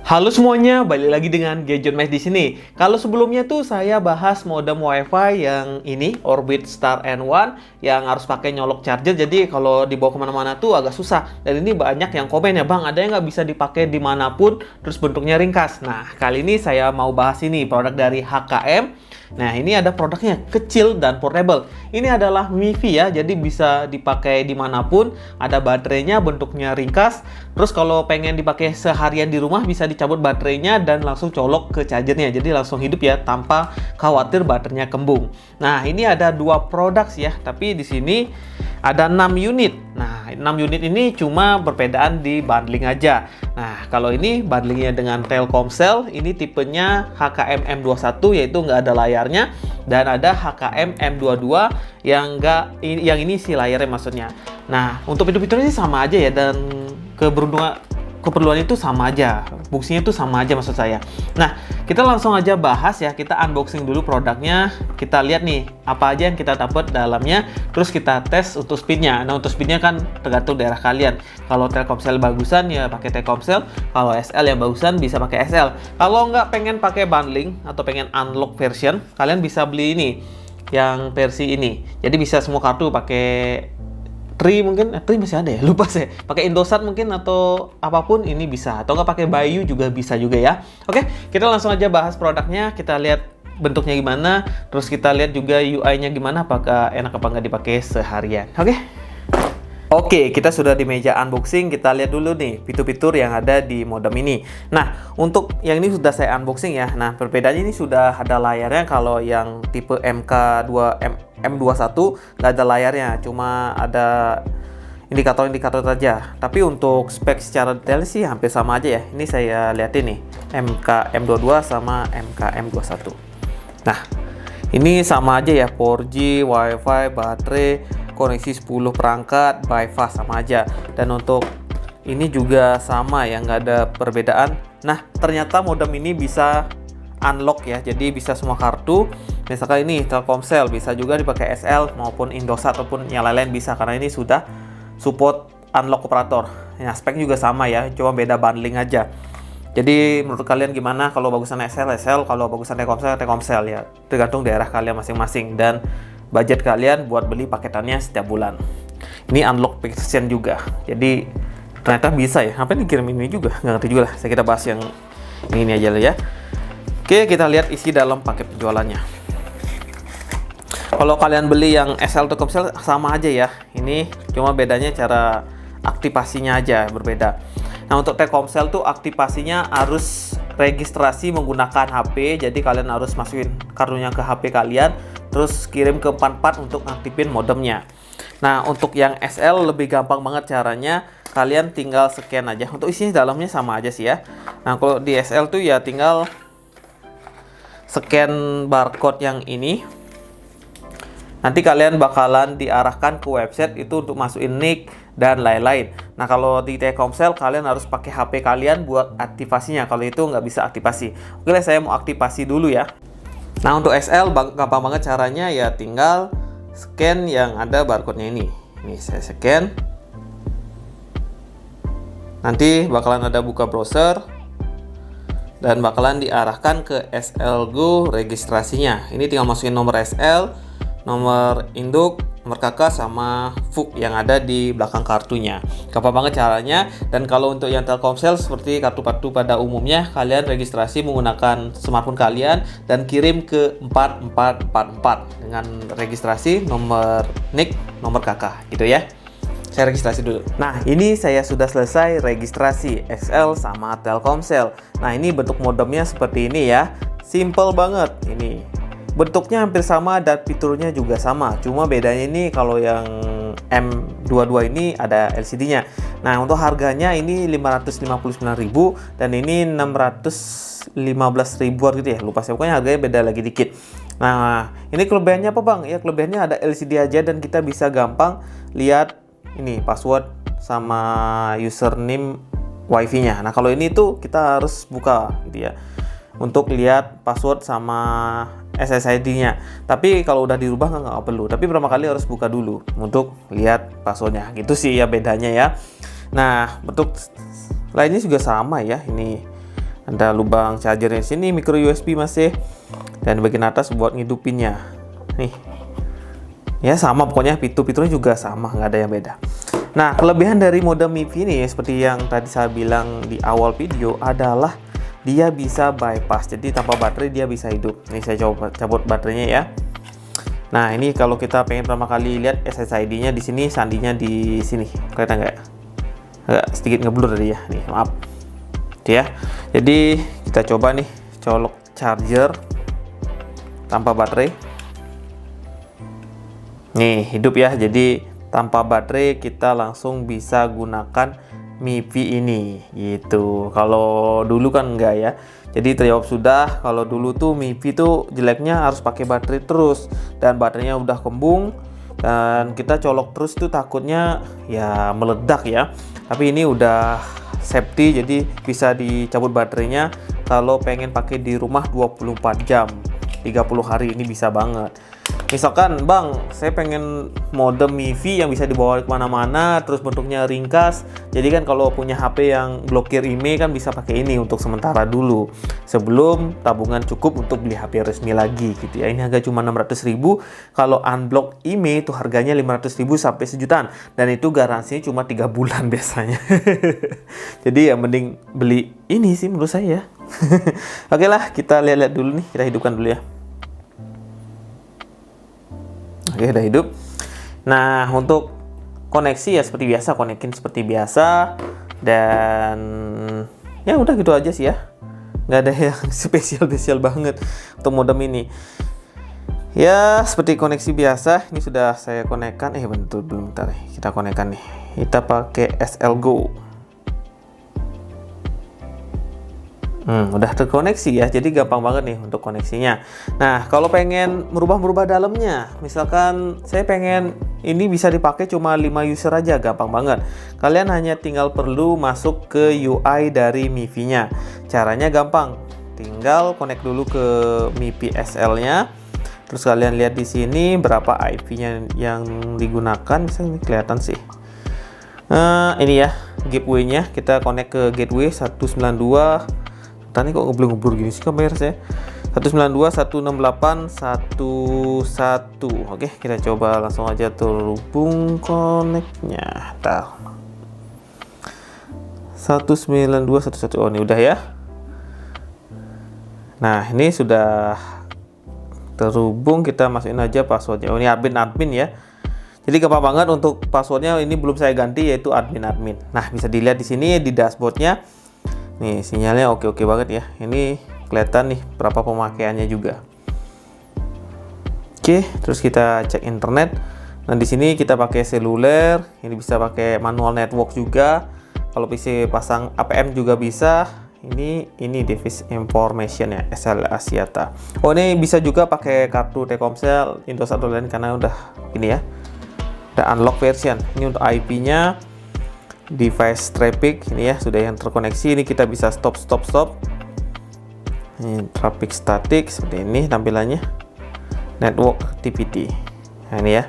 Halo semuanya, balik lagi dengan Gadget Mesh di sini. Kalau sebelumnya tuh saya bahas modem WiFi yang ini, Orbit Star N1 yang harus pakai nyolok charger. Jadi kalau dibawa kemana-mana tuh agak susah. Dan ini banyak yang komen ya, Bang, ada yang nggak bisa dipakai dimanapun, terus bentuknya ringkas. Nah, kali ini saya mau bahas ini, produk dari HKM. Nah, ini ada produknya, kecil dan portable. Ini adalah MiFi ya, jadi bisa dipakai dimanapun. Ada baterainya, bentuknya ringkas. Terus kalau pengen dipakai seharian di rumah, bisa dicabut baterainya dan langsung colok ke chargernya. Jadi langsung hidup ya, tanpa khawatir baterainya kembung. Nah, ini ada dua produk ya, tapi di sini ada 6 unit. Nah, 6 unit ini cuma perbedaan di bundling aja. Nah, kalau ini bundlingnya dengan Telkomsel, ini tipenya HKM M21, yaitu nggak ada layarnya, dan ada HKM M22 yang yang ini isi layarnya maksudnya. Nah, untuk fitur-fiturnya sih sama aja ya, dan keperluan itu sama aja, fungsinya itu sama aja maksud saya. Nah, kita langsung aja bahas ya, kita unboxing dulu produknya, kita lihat nih apa aja yang kita dapat dalamnya, terus kita tes untuk speednya. Nah, untuk speednya kan tergantung daerah kalian. Kalau Telkomsel bagusan ya pakai Telkomsel, kalau SL yang bagusan bisa pakai SL. Kalau nggak pengen pakai bundling atau pengen unlock version, kalian bisa beli ini, yang versi ini. Jadi bisa semua kartu pakai Tri mungkin, Tri masih ada ya, lupa saya. Pakai Indosat mungkin atau apapun ini bisa, atau nggak pakai Bayu juga bisa juga ya. Oke, kita langsung aja bahas produknya, kita lihat bentuknya gimana, terus kita lihat juga UI-nya gimana, apakah enak apa nggak dipakai seharian. Oke, kita sudah di meja unboxing, kita lihat dulu nih fitur-fitur yang ada di modem ini. Nah, untuk yang ini sudah saya unboxing ya. Nah, perbedaannya ini sudah ada layarnya. Kalau yang tipe M21 nggak ada layarnya, cuma ada indikator-indikator saja. Tapi untuk spek secara detail sih hampir sama aja ya. Ini saya lihat ini MK M22 sama MK M21. Nah, ini sama aja ya, 4G, WiFi, baterai, koneksi 10 perangkat, bypass sama aja. Dan untuk ini juga sama ya, nggak ada perbedaan. Nah, ternyata modem ini bisa unlock ya, jadi bisa semua kartu. Misalkan ini Telkomsel, bisa juga dipakai SL maupun Indosat ataupun yang lain-lain bisa, karena ini sudah support unlock operator. Nah, spek juga sama ya, cuma beda bundling aja. Jadi menurut kalian gimana? Kalau bagusan SL, kalau bagusan Telkomsel ya, tergantung daerah kalian masing-masing dan budget kalian buat beli paketannya setiap bulan. Ini unlock version juga, jadi ternyata bisa ya. Apa dikirim ini juga? Nggak ngerti juga lah. Kita bahas yang ini aja lah ya. Oke, kita lihat isi dalam paket penjualannya. Kalau kalian beli yang SL Telkomsel sama aja ya. Ini cuma bedanya cara aktivasinya aja berbeda. Nah, untuk Telkomsel tuh aktivasinya harus registrasi menggunakan HP. Jadi kalian harus masukin kartunya ke HP kalian, terus kirim ke 44 untuk aktifin modemnya. Nah, untuk yang SL lebih gampang banget caranya. Kalian tinggal scan aja. Untuk isinya dalamnya sama aja sih ya. Nah, kalau di SL tuh ya tinggal scan barcode yang ini. Nanti kalian bakalan diarahkan ke website itu untuk masukin nick dan lain-lain. Nah, kalau di Telkomsel kalian harus pakai HP kalian buat aktivasinya. Kalau itu nggak bisa aktivasi. Oke, saya mau aktivasi dulu ya. Nah, untuk SL gampang banget caranya ya, tinggal scan yang ada barcode-nya ini. Ini saya scan. Nanti bakalan ada buka browser dan bakalan diarahkan ke SL Go registrasinya. Ini tinggal masukin nomor SL, nomor induk, nomor kakak, sama FUK yang ada di belakang kartunya. Gampang banget caranya. Dan kalau untuk yang Telkomsel seperti kartu-kartu pada umumnya, kalian registrasi menggunakan smartphone kalian dan kirim ke 4444 dengan registrasi nomor NIK, nomor kakak gitu ya. Saya registrasi dulu. Nah, ini saya sudah selesai registrasi XL sama Telkomsel. Nah, ini bentuk modemnya seperti ini ya. Simple banget ini. Bentuknya hampir sama dan fiturnya juga sama. Cuma bedanya ini kalau yang M22 ini ada LCD-nya. Nah, untuk harganya ini 559.000 dan ini 615.000 gitu ya. Lupa saya, pokoknya harganya beda lagi dikit. Nah, ini kelebihannya apa, Bang? Ya, kelebihannya ada LCD aja dan kita bisa gampang lihat ini password sama username wifi-nya. Nah, kalau ini tuh kita harus buka gitu ya, untuk lihat password sama SSID-nya. Tapi kalau udah dirubah nggak perlu. Tapi pertama kali harus buka dulu untuk lihat passwordnya. Gitu sih ya bedanya ya. Nah, bentuk lainnya juga sama ya. Ini Ada lubang chargernya di sini, micro USB masih, dan bagian atas buat ngidupinnya. Nih, ya sama pokoknya, fitur-fiturnya juga sama, nggak ada yang beda. Nah, kelebihan dari modem MIFI ini seperti yang tadi saya bilang di awal video adalah dia bisa bypass. Jadi tanpa baterai dia bisa hidup. Ini saya coba cabut baterainya ya. Nah, ini kalau kita pengen pertama kali lihat SSID-nya di sini, sandinya di sini. Kelihatan nggak? Agak sedikit ngeblur tadi ya. Nih, maaf. Ya. Jadi kita coba nih colok charger tanpa baterai. Nih, hidup ya. Jadi tanpa baterai kita langsung bisa gunakan MIFI ini gitu. Kalau dulu kan enggak ya. Jadi terjawab sudah. Kalau dulu tuh MIFI tuh jeleknya harus pakai baterai terus dan baterainya udah kembung dan kita colok terus tuh takutnya ya meledak ya. Tapi ini udah safety, jadi bisa dicabut baterainya kalau pengen pakai di rumah 24 jam 30 hari. Ini bisa banget. Misalkan, bang, saya pengen modem MIFI yang bisa dibawa kemana-mana, terus bentuknya ringkas. Jadi kan kalau punya HP yang blokir IMEI kan bisa pakai ini untuk sementara dulu, sebelum tabungan cukup untuk beli HP resmi lagi gitu ya. Ini harga cuma 600.000. Kalau unblock IMEI itu harganya 500.000 sampai sejutaan, dan itu garansinya cuma 3 bulan biasanya. Jadi ya mending beli ini sih menurut saya. Oke lah, kita lihat-lihat dulu nih, kita hidupkan dulu ya. Oke, udah hidup. Nah, untuk koneksi ya seperti biasa, konekin seperti biasa, dan ya udah gitu aja sih ya. Nggak ada yang spesial banget untuk modem ini. Ya, seperti koneksi biasa. Ini sudah saya konekkan. Bentar, kita konekkan nih. Kita pakai SLGO. Udah terkoneksi ya, jadi gampang banget nih untuk koneksinya. Nah, kalau pengen merubah dalamnya, misalkan saya pengen ini bisa dipakai cuma 5 user aja, gampang banget. Kalian hanya tinggal perlu masuk ke UI dari MIFI-nya. Caranya gampang, tinggal connect dulu ke MIFI SL-nya. Terus kalian lihat di sini berapa IP-nya yang digunakan, bisa ini kelihatan sih. Ini ya, gateway-nya kita connect ke gateway 192. Tadi kok ngeblur gini sih kamera saya. 192.168.11. Oke, kita coba langsung aja terhubung connect-nya. 192.168. Oh, ini udah ya. Nah, ini sudah terhubung. Kita masukin aja passwordnya. Oh, ini admin ya. Jadi gampang banget untuk passwordnya, ini belum saya ganti yaitu admin. Nah, bisa dilihat di sini di dashboardnya. Nih, sinyalnya oke banget ya. Ini kelihatan nih berapa pemakaiannya juga. Oke, terus kita cek internet. Nah, di sini kita pakai seluler. Ini bisa pakai manual network juga. Kalau PC pasang APM juga bisa. Ini device information ya, SL Axiata. Oh, ini bisa juga pakai kartu Telkomsel, Indosat lain karena udah ini ya. Udah unlock version. Ini untuk IP-nya. Device traffic ini ya sudah yang terkoneksi. Ini kita bisa stop. Ini traffic static seperti ini tampilannya. Network activity. Nah, ini ya.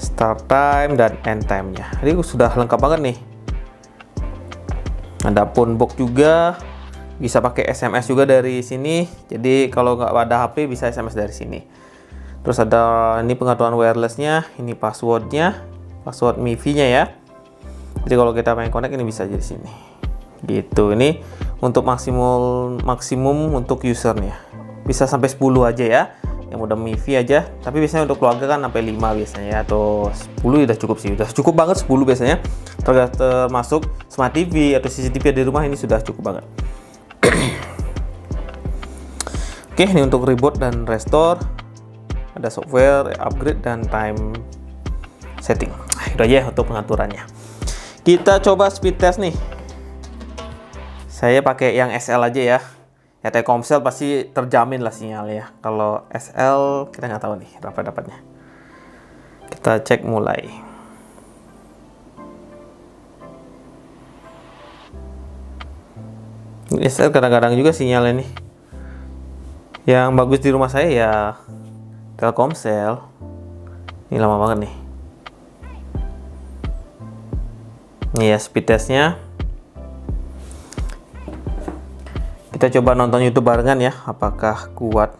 Start time dan end time-nya. Ini sudah lengkap banget nih. Ada phone box juga. Bisa pakai SMS juga dari sini. Jadi kalau nggak ada HP bisa SMS dari sini. Terus ada ini pengaturan wireless-nya. Ini password-nya. Password MIFI-nya ya. Jadi kalau kita pengen connect ini bisa aja di sini. Gitu. Ini untuk maksimum untuk usernya. Bisa sampai 10 aja ya. Yang udah MIFI aja. Tapi biasanya untuk keluarga kan sampai 5 biasanya ya, atau 10 udah cukup sih. Udah cukup banget 10 biasanya. Termasuk smart TV atau CCTV di rumah ini sudah cukup banget. Oke, ini untuk reboot dan restore. Ada software, upgrade dan time setting. Itu aja untuk pengaturannya. Kita coba speed test nih. Saya pakai yang SL aja ya. Ya Telkomsel pasti terjamin lah sinyal ya. Kalau SL kita nggak tahu nih berapa dapatnya. Kita cek mulai. SL kadang-kadang juga sinyalnya nih. Yang bagus di rumah saya ya Telkomsel. Ini lama banget nih. Ini ya speed testnya. Kita coba nonton YouTube barengan ya, apakah kuat.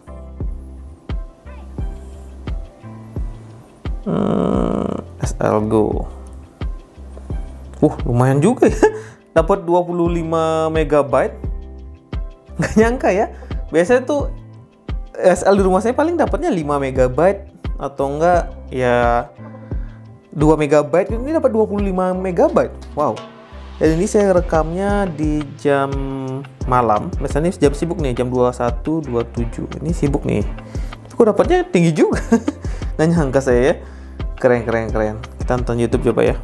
SL Go. Lumayan juga ya. Dapat 25 MB. Nggak nyangka ya. Biasanya tuh SL di rumah saya paling dapatnya 5 MB atau enggak ya 2 MB. Ini dapat 25 MB. Wow. Dan ini saya rekamnya di jam malam. Biasanya jam sibuk nih, jam 21.27. Ini sibuk nih. Kok dapatnya tinggi juga. Nggak nyangka saya ya. Keren. Kita nonton YouTube coba ya.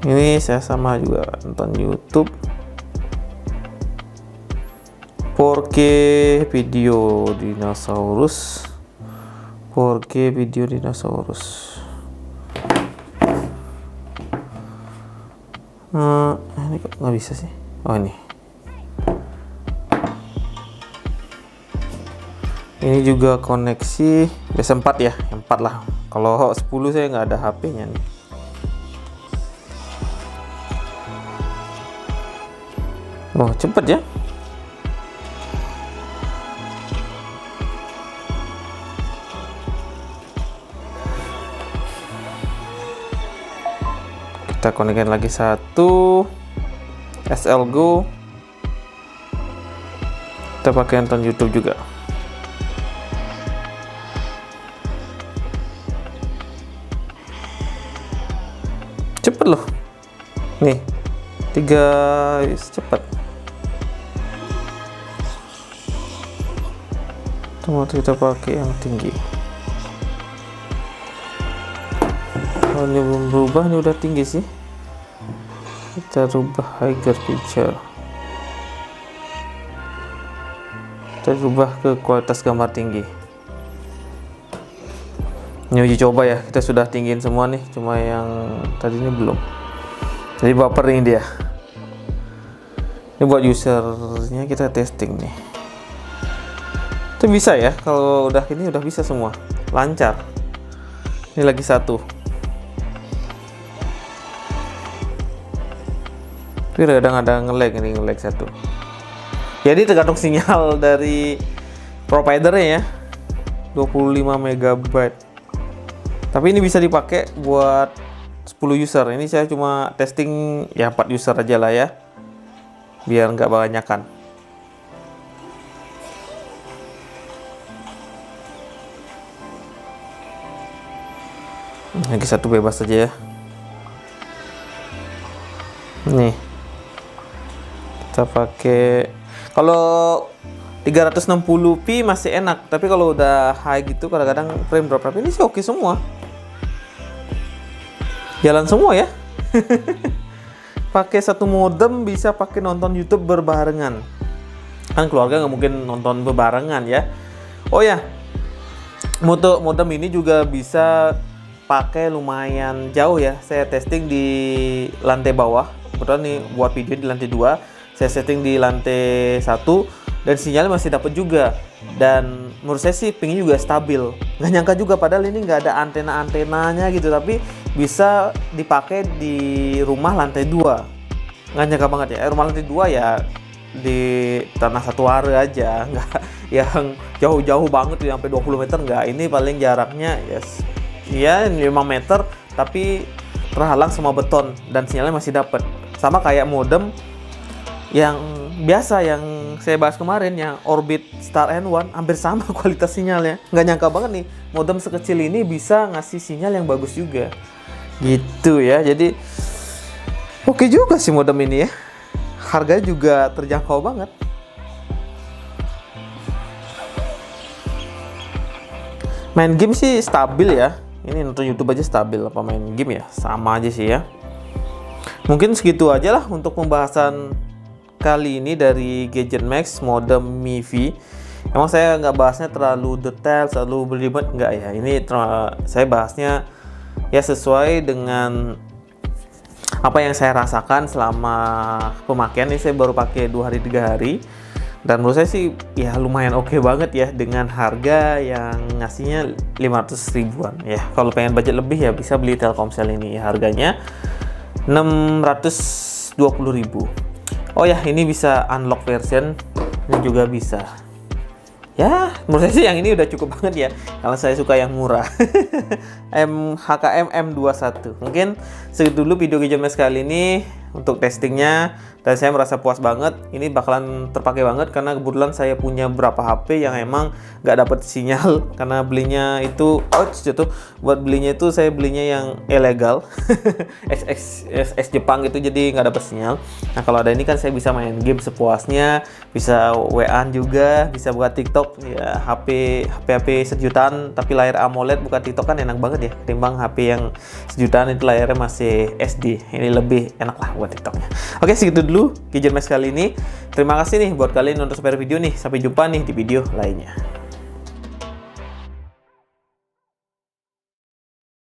Ini saya sama juga nonton YouTube 4K video dinosaurus. 4K video dinosaurus. Ini kok nggak bisa sih? Oh ini. Ini juga koneksi biasa 4 ya, 4 lah. Kalau 10 saya nggak ada HP-nya nih. Oh cepet ya. Kita konekkan lagi satu SL Go. Kita pakai nonton YouTube juga. Cepet loh. Nih 3 cepet. Kita pakai yang tinggi. Kalau ini belum berubah, ini udah tinggi sih. Kita rubah higher picture. Kita rubah ke kualitas gambar tinggi. Ini uji coba ya, kita sudah tinggiin semua nih, cuma yang tadi ini belum. Jadi baper ini dia. Ini buat usernya kita testing nih. Itu bisa ya, kalau udah ini udah bisa semua, lancar. Ini lagi satu. Tapi kadang ada nge-lag, ini nge-lag satu. Jadi tergantung sinyal dari providernya ya. 25 MB. Tapi ini bisa dipakai buat 10 user. Ini saya cuma testing ya 4 user aja lah ya. Biar nggak banyakan. Lagi satu bebas saja ya. Nih. Kita pakai, kalau 360p masih enak, tapi kalau udah high gitu kadang-kadang frame drop. Tapi ini sih oke semua. Jalan semua ya. Pakai satu modem bisa pakai nonton YouTube berbarengan. Kan keluarga nggak mungkin nonton berbarengan ya. Oh ya, modem ini juga bisa pakai lumayan jauh ya. Saya testing di lantai bawah. Kebetulan nih buat video di lantai 2. Saya setting di lantai 1 dan sinyalnya masih dapat juga. Dan menurut saya sih pingnya juga stabil. Nggak nyangka juga padahal ini nggak ada antena-antenanya gitu, tapi bisa dipakai di rumah lantai 2. Nggak nyangka banget ya. Rumah lantai 2 ya di tanah satu area aja, nggak yang jauh-jauh banget ya, sampai 20 meter nggak. Ini paling jaraknya ya 5 meter, tapi terhalang sama beton dan sinyalnya masih dapat. Sama kayak modem yang biasa yang saya bahas kemarin, yang Orbit Star N1, hampir sama kualitas sinyalnya. Nggak nyangka banget nih modem sekecil ini bisa ngasih sinyal yang bagus juga gitu ya. Jadi oke juga sih modem ini ya, harganya juga terjangkau banget. Main game sih stabil ya. Ini nonton YouTube aja stabil, apa main game ya sama aja sih ya. Mungkin segitu aja lah untuk pembahasan kali ini dari Gadget Max modem MIFI. Emang saya nggak bahasnya terlalu detail, terlalu berlibat, nggak ya. Ini saya bahasnya ya sesuai dengan apa yang saya rasakan selama pemakaian. Ini saya baru pakai 2 hari 3 hari. Dan menurut saya sih ya lumayan oke banget ya, dengan harga yang ngasihnya 500 ribuan ya. Kalau pengen budget lebih ya bisa beli Telkomsel ini ya, harganya 620.000. Oh ya, ini bisa unlock version, ini juga bisa. Ya, menurut saya sih yang ini udah cukup banget ya. Kalau saya suka yang murah. HKM M21. Mungkin segitu dulu video Gadget Mesh kali ini untuk testingnya. Dan saya merasa puas banget. Ini bakalan terpakai banget karena kebetulan saya punya beberapa HP yang emang nggak dapet sinyal karena belinya itu, jatuh. Buat belinya itu saya belinya yang ilegal, ex Jepang gitu, jadi nggak dapet sinyal. Nah kalau ada ini kan saya bisa main game sepuasnya, bisa WA juga, bisa buat TikTok. Ya HP sejutaan tapi layar AMOLED buka TikTok kan enak banget ya. Ketimbang HP yang sejutaan itu layarnya masih SD. Ini lebih enak lah buat TikToknya. Oke, segitu dulu Gadget Mesh kali ini. Terima kasih nih buat kalian untuk support video nih. Sampai jumpa nih di video lainnya.